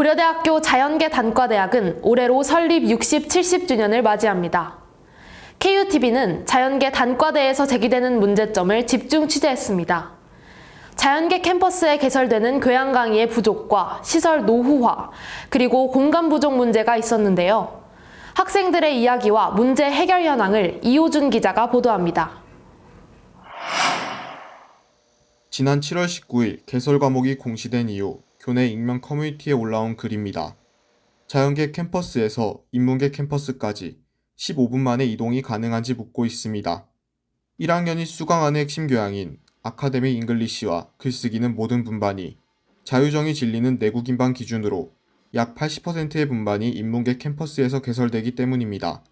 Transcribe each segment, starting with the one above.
고려대학교 자연계 단과대학은 올해로 설립 60, 70주년을 맞이합니다. KUTV는 자연계 단과대에서 제기되는 문제점을 집중 취재했습니다. 자연계 캠퍼스에 개설되는 교양 강의의 부족과 시설 노후화, 그리고 공간 부족 문제가 있었는데요. 학생들의 이야기와 문제 해결 현황을 이호준 기자가 보도합니다. 지난 7월 19일 개설 과목이 공시된 이후 교내 익명 커뮤니티에 올라온 글입니다. 자연계 캠퍼스에서 인문계 캠퍼스까지 15분 만에 이동이 가능한지 묻고 있습니다. 1학년이 수강하는 핵심 교양인 아카데믹 잉글리시와 글쓰기는 모든 분반이, 자유정의 진리는 내국인반 기준으로 약 80%의 분반이 인문계 캠퍼스에서 개설되기 때문입니다.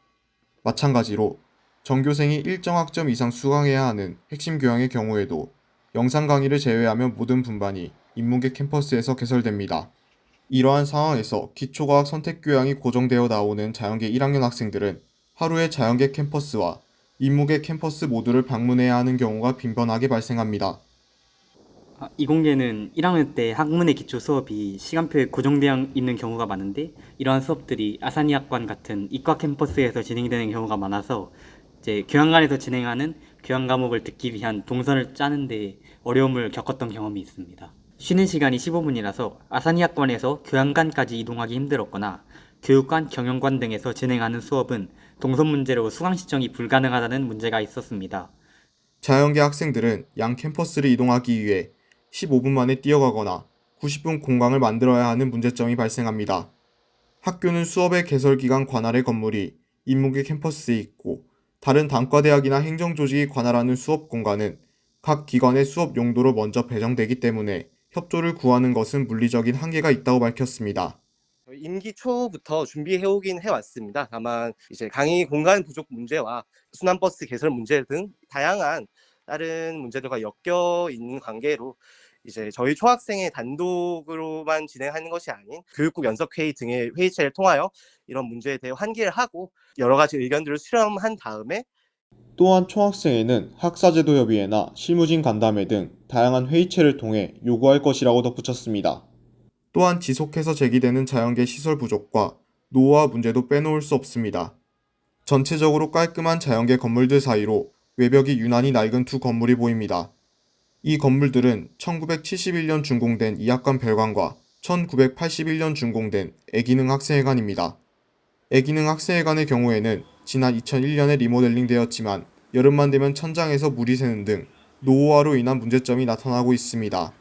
마찬가지로 전교생이 일정 학점 이상 수강해야 하는 핵심 교양의 경우에도 영상 강의를 제외하면 모든 분반이 인문계 캠퍼스에서 개설됩니다. 이러한 상황에서 기초과학 선택교양이 고정되어 나오는 자연계 1학년 학생들은 하루에 자연계 캠퍼스와 인문계 캠퍼스 모두를 방문해야 하는 경우가 빈번하게 발생합니다. 이공계는 1학년 때 학문의 기초 수업이 시간표에 고정되어 있는 경우가 많은데, 이러한 수업들이 아사니학관 같은 이과 캠퍼스에서 진행되는 경우가 많아서 이제 교양관에서 진행하는 교양 과목을 듣기 위한 동선을 짜는데 어려움을 겪었던 경험이 있습니다. 쉬는 시간이 15분이라서 아사니학관에서 교양관까지 이동하기 힘들었거나, 교육관, 경영관 등에서 진행하는 수업은 동선 문제로 수강 신청이 불가능하다는 문제가 있었습니다. 자연계 학생들은 양 캠퍼스를 이동하기 위해 15분 만에 뛰어가거나 90분 공강을 만들어야 하는 문제점이 발생합니다. 학교는 수업의 개설 기간 관할의 건물이 인문계 캠퍼스에 있고, 다른 단과대학이나 행정조직이 관할하는 수업 공간은 각 기관의 수업 용도로 먼저 배정되기 때문에 협조를 구하는 것은 물리적인 한계가 있다고 밝혔습니다. 임기 초부터 준비해오긴 해왔습니다. 다만 이제 강의 공간 부족 문제와 순환버스 개설 문제 등 다양한 다른 문제들과 엮여 있는 관계로 이제 저희 초학생의 단독으로만 진행하는 것이 아닌 교육국 연석회의 등의 회의체를 통하여 이런 문제에 대해 환기를 하고 여러 가지 의견들을 수렴한 다음에, 또한 총학생회는 학사제도협의회나 실무진 간담회 등 다양한 회의체를 통해 요구할 것이라고 덧붙였습니다. 또한 지속해서 제기되는 자연계 시설 부족과 노후화 문제도 빼놓을 수 없습니다. 전체적으로 깔끔한 자연계 건물들 사이로 외벽이 유난히 낡은 두 건물이 보입니다. 이 건물들은 1971년 준공된 이학관 별관과 1981년 준공된 애기능 학생회관입니다. 애기능 학생회관의 경우에는 지난 2001년에 리모델링 되었지만 여름만 되면 천장에서 물이 새는 등 노후화로 인한 문제점이 나타나고 있습니다.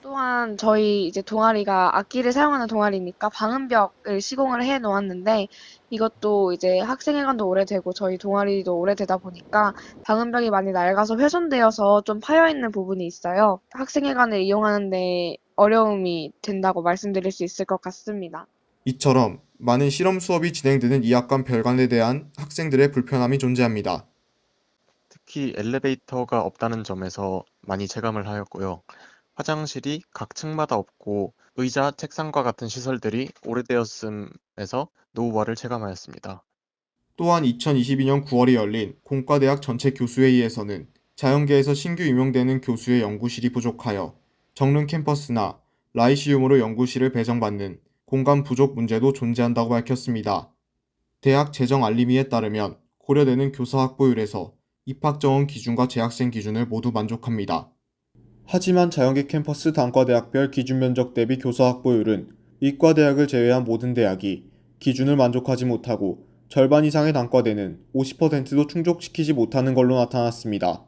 또한 저희 이제 동아리가 악기를 사용하는 동아리니까 방음벽을 시공을 해 놓았는데, 이것도 이제 학생회관도 오래되고 저희 동아리도 오래되다 보니까 방음벽이 많이 낡아서 훼손되어서 좀 파여 있는 부분이 있어요. 학생회관을 이용하는데 어려움이 된다고 말씀드릴 수 있을 것 같습니다. 이처럼 많은 실험 수업이 진행되는 이학관 별관에 대한 학생들의 불편함이 존재합니다. 특히 엘리베이터가 없다는 점에서 많이 체감을 하였고요. 화장실이 각 층마다 없고 의자, 책상과 같은 시설들이 오래되었음에서 노후화를 체감하였습니다. 또한 2022년 9월에 열린 공과대학 전체 교수회의에서는 자연계에서 신규 임용되는 교수의 연구실이 부족하여 정릉 캠퍼스나 라이시움으로 연구실을 배정받는 공간 부족 문제도 존재한다고 밝혔습니다. 대학 재정 알림이에 따르면 고려대는 교사 확보율에서 입학 정원 기준과 재학생 기준을 모두 만족합니다. 하지만 자연계 캠퍼스 단과대학별 기준 면적 대비 교사 확보율은 이과대학을 제외한 모든 대학이 기준을 만족하지 못하고 절반 이상의 단과대는 50%도 충족시키지 못하는 걸로 나타났습니다.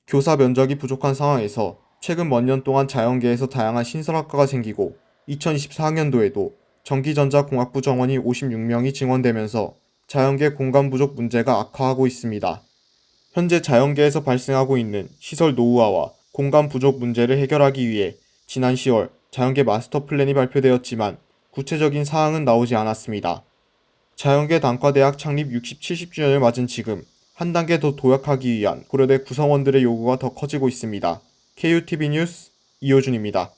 교사 면적이 부족한 상황에서 최근 몇 년 동안 자연계에서 다양한 신설학과가 생기고 2024학년도에도 전기전자공학부 정원이 56명이 증원되면서 자연계 공간 부족 문제가 악화하고 있습니다. 현재 자연계에서 발생하고 있는 시설 노후화와 공간 부족 문제를 해결하기 위해 지난 10월 자연계 마스터 플랜이 발표되었지만 구체적인 사항은 나오지 않았습니다. 자연계 단과대학 창립 60, 70주년을 맞은 지금 한 단계 더 도약하기 위한 고려대 구성원들의 요구가 더 커지고 있습니다. KUTV 뉴스 이호준입니다.